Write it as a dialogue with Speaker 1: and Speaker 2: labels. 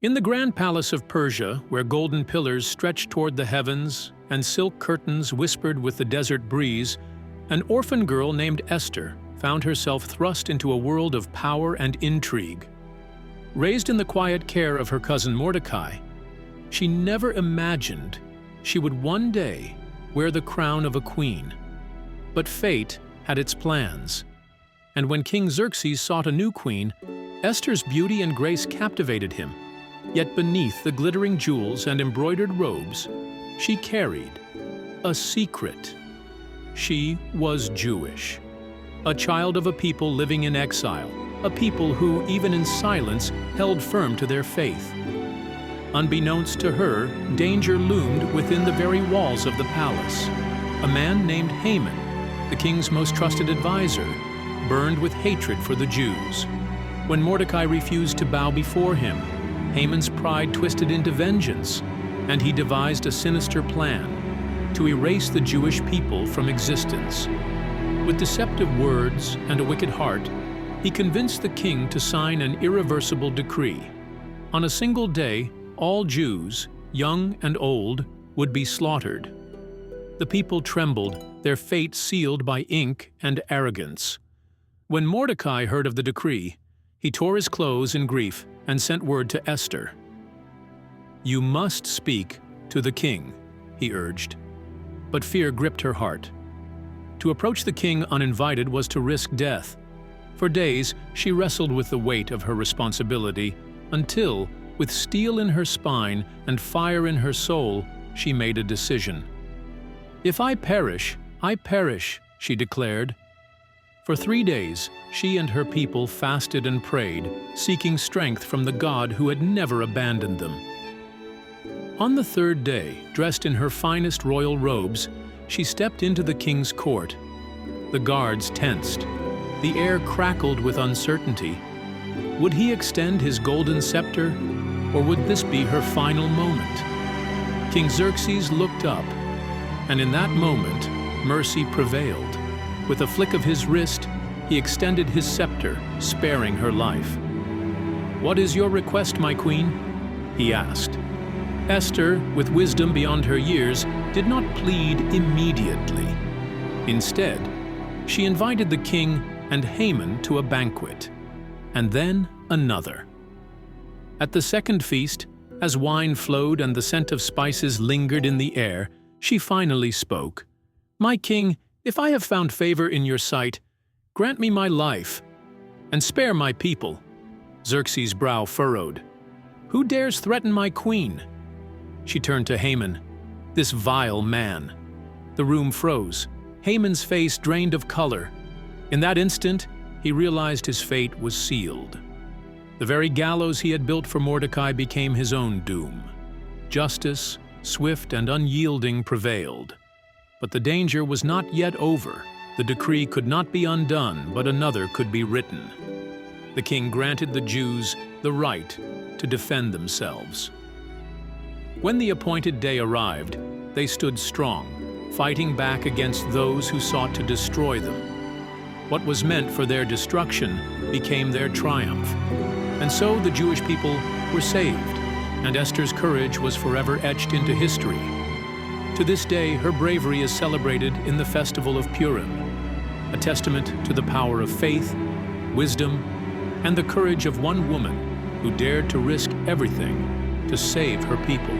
Speaker 1: In the grand palace of Persia, where golden pillars stretched toward the heavens and silk curtains whispered with the desert breeze, an orphan girl named Esther found herself thrust into a world of power and intrigue. Raised in the quiet care of her cousin Mordecai, she never imagined she would one day wear the crown of a queen. But fate had its plans, and when King Xerxes sought a new queen, Esther's beauty and grace captivated him. Yet beneath the glittering jewels and embroidered robes, she carried a secret. She was Jewish, a child of a people living in exile, a people who, even in silence, held firm to their faith. Unbeknownst to her, danger loomed within the very walls of the palace. A man named Haman, the king's most trusted advisor, burned with hatred for the Jews. When Mordecai refused to bow before him, Haman's pride twisted into vengeance, and he devised a sinister plan to erase the Jewish people from existence. With deceptive words and a wicked heart, he convinced the king to sign an irreversible decree. On a single day, all Jews, young and old, would be slaughtered. The people trembled, their fate sealed by ink and arrogance. When Mordecai heard of the decree, he tore his clothes in grief and sent word to Esther. "You must speak to the king," he urged. But fear gripped her heart. To approach the king uninvited was to risk death. For days, she wrestled with the weight of her responsibility until, with steel in her spine and fire in her soul, she made a decision. "If I perish, she declared. For 3 days, she and her people fasted and prayed, seeking strength from the God who had never abandoned them. On the 3rd day, dressed in her finest royal robes, she stepped into the king's court. The guards tensed. The air crackled with uncertainty. Would he extend his golden scepter, or would this be her final moment? King Xerxes looked up, and in that moment, mercy prevailed. With a flick of his wrist, he extended his scepter, sparing her life. "What is your request, my queen?" he asked. Esther, with wisdom beyond her years, did not plead immediately. Instead, she invited the king and Haman to a banquet, and then another. At the second feast, as wine flowed and the scent of spices lingered in the air, she finally spoke. "My king, if I have found favor in your sight, grant me my life, and spare my people." Xerxes' brow furrowed. "Who dares threaten my queen?" She turned to Haman. "This vile man." The room froze. Haman's face drained of color. In that instant, he realized his fate was sealed. The very gallows he had built for Mordecai became his own doom. Justice, swift and unyielding, prevailed. But the danger was not yet over. The decree could not be undone, but another could be written. The king granted the Jews the right to defend themselves. When the appointed day arrived, they stood strong, fighting back against those who sought to destroy them. What was meant for their destruction became their triumph. And so the Jewish people were saved, and Esther's courage was forever etched into history. To this day, her bravery is celebrated in the festival of Purim, a testament to the power of faith, wisdom, and the courage of one woman who dared to risk everything to save her people.